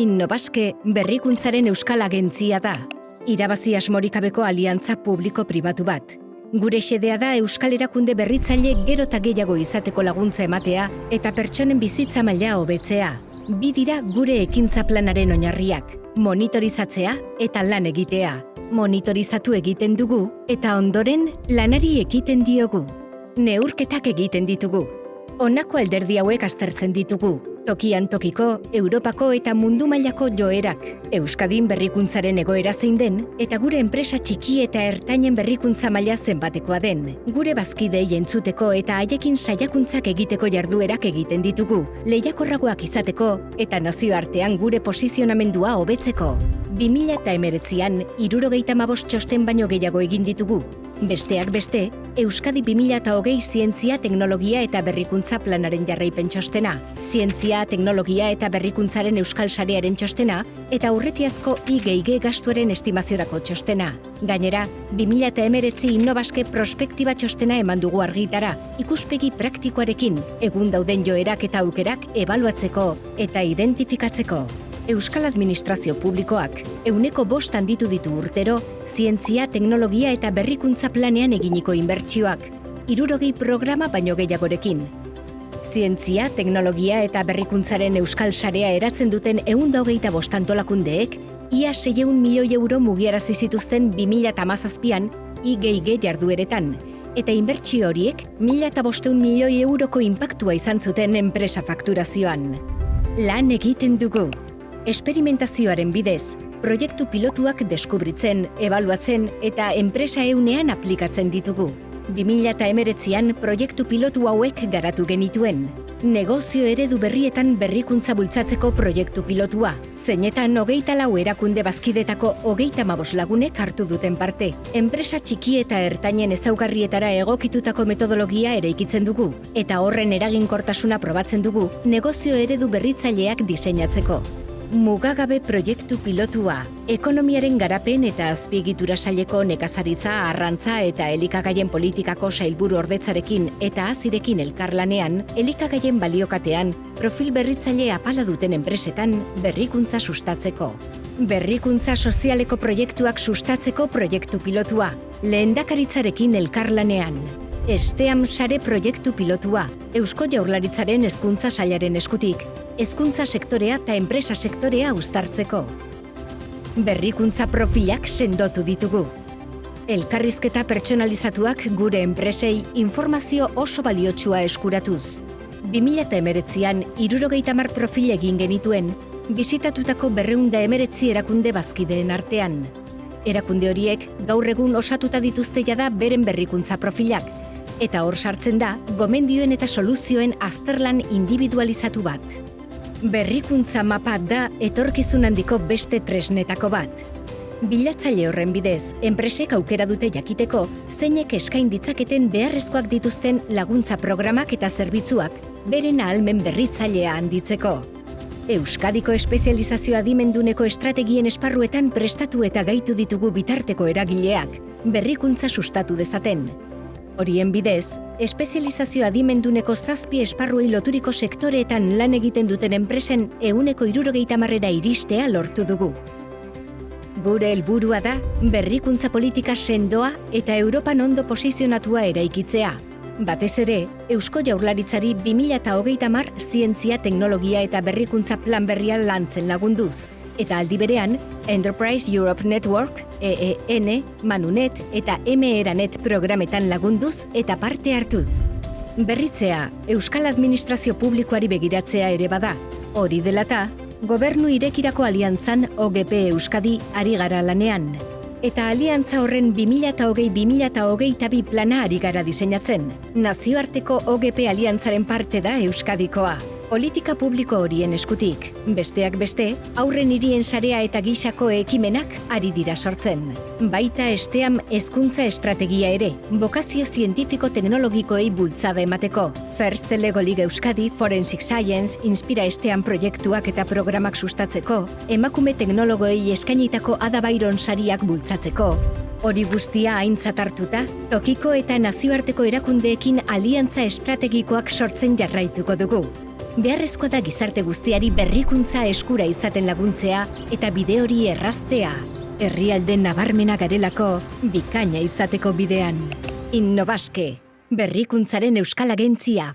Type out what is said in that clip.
Innobaske berrikuntzaren euskal agentzia da. Irabazi asmorikabeko aliantza publiko-pribatu bat. Gure xedea da euskal erakunde berritzaile gero eta gehiago izateko laguntza ematea eta pertsonen bizitza maila hobetzea. Bi dira gure ekintza planaren oinarriak, monitorizatzea eta lan egitea. Monitorizatu egiten dugu eta ondoren lanari ekiten diogu. Neurketak egiten ditugu. Honako alderdi hauek aztertzen ditugu. Tokian tokiko, Europako eta mundu mailako joerak. Euskadin berrikuntzaren egoera zein den, eta gure enpresa txiki eta ertainen berrikuntza maila zenbatekoa den. Gure bazkidei entzuteko eta haiekin saiakuntzak egiteko jarduerak egiten ditugu, lehiakorragoak izateko eta nazioartean gure posizionamendua hobetzeko. 2019an 75 txosten baino gehiago egin ditugu. Besteak beste, Euskadi 2020 zientzia, teknologia eta berrikuntza planaren jarraipen txostena, zientzia, teknologia eta berrikuntzaren euskal sarearen txostena eta aurretiazko IGIG gastuaren estimaziorako txostena. Gainera, 2019 Innobaske prospektiba txostena eman dugu argitara, ikuspegi praktikoarekin, egun dauden joerak eta aukerak ebaluatzeko eta identifikatzeko. Euskal Administrazio Publikoak 105 handitu ditu urtero, zientzia, teknologia eta berrikuntza planean eginiko inbertsioak, 60 programa baino gehiagorekin. Zientzia, teknologia eta berrikuntzaren euskal sarea eratzen duten 125 antolakundeek, ia 600 milioi euro mugiarazi zituzten 2017an IGIG jardueretan, eta inbertsio horiek 1.500 milioi euroko inpaktua izan zuten enpresa fakturazioan. Lan egiten dugu. Esperimentazioaren bidez, proiektu pilotuak deskubritzen, ebaluatzen eta enpresa ehunean aplikatzen ditugu. 2019an proiektu pilotu hauek garatu genituen. Negozio eredu berrietan berrikuntza bultzatzeko proiektu pilotua, zeinetan 24 erakunde bazkidetako 35 lagunek hartu duten parte. Enpresa txiki eta ertainen ezaugarrietara egokitutako metodologia eraikitzen dugu, eta horren eraginkortasuna probatzen dugu negozio eredu berritzaileak diseinatzeko. Mugagabe proiektu pilotua, ekonomiaren garapen eta azpiegitura saileko nekazaritza, arrantza eta elikagaien politikako sailburu ordetzarekin eta azirekin elkarlanean, elikagaien baliokatean, profil berritzaile apala duten enpresetan berrikuntza sustatzeko. Berrikuntza sozialeko proiektuak sustatzeko proiektu pilotua, lehendakaritzarekin elkarlanean. Esteam sare proiektu pilotua, Eusko Jaurlaritzaren hezkuntza sailaren eskutik, hezkuntza sektorea eta enpresa sektorea uztartzeko. Berrikuntza profilak sendotu ditugu. Elkarrizketa pertsonalizatuak gure enpresei informazio oso baliotsua eskuratuz. 2019an 70 profil egin genituen, bisitatutako 219 erakunde bazkideen artean. Erakunde horiek gaur egun osatuta dituzte jada beren berrikuntza profilak, eta hor sartzen da gomendioen eta soluzioen azterlan individualizatu bat. Berrikuntza mapa da etorkizun handiko beste tresnetako bat. Bilatzaile horren bidez, enpresek aukera dute jakiteko zeinek eskain ditzaketen beharrezkoak dituzten laguntza programak eta zerbitzuak beren ahalmen berritzailea handitzeko. Euskadiko espezializazio adimenduneko estrategien esparruetan prestatu eta gaitu ditugu bitarteko eragileak, berrikuntza sustatu dezaten. Horien bidez, espezializazio adimenduneko 7 esparruei loturiko sektoreetan lan egiten duten enpresen 160%ra iristea lortu dugu. Gure helburua da berrikuntza politika sendoa eta Europan ondo posizionatua eraikitzea. Batez ere, Eusko Jaurlaritzari 2030 zientzia, teknologia eta berrikuntza plan berria lantzen lagunduz, eta aldi berean, Enterprise Europe Network, EEN, Manunet eta MERanet programetan lagunduz eta parte hartuz. Berritzea, Euskal Administrazio Publikoari begiratzea ere bada. Hori dela eta, Gobernu Irekirako Aliantzan OGP Euskadi ari gara lanean. Eta aliantza horren 2020-2022 plana ari gara diseinatzen. Nazioarteko OGP aliantzaren parte da Euskadikoa. Politika publiko horien eskutik, besteak beste, haurren hirien sarea eta gisako ekimenak ari dira sortzen. Baita Esteam hezkuntza estrategia ere, bokazio zientifiko teknologikoei bultzada emateko. First Lego League Euskadi, Forensic Science, Inspira Esteam proiektuak eta programak sustatzeko, emakume teknologoei eskainitako Ada Byron sariak bultzatzeko. Hori guztia aintzat hartuta, tokiko eta nazioarteko erakundeekin aliantza estrategikoak sortzen jarraituko dugu. Beharrezkoa da gizarte guztiari berrikuntza eskura izaten laguntzea eta bide hori erraztea. Herrialde nabarmena garelako, bikaina izateko bidean. Innobaske, berrikuntzaren euskal agentzia.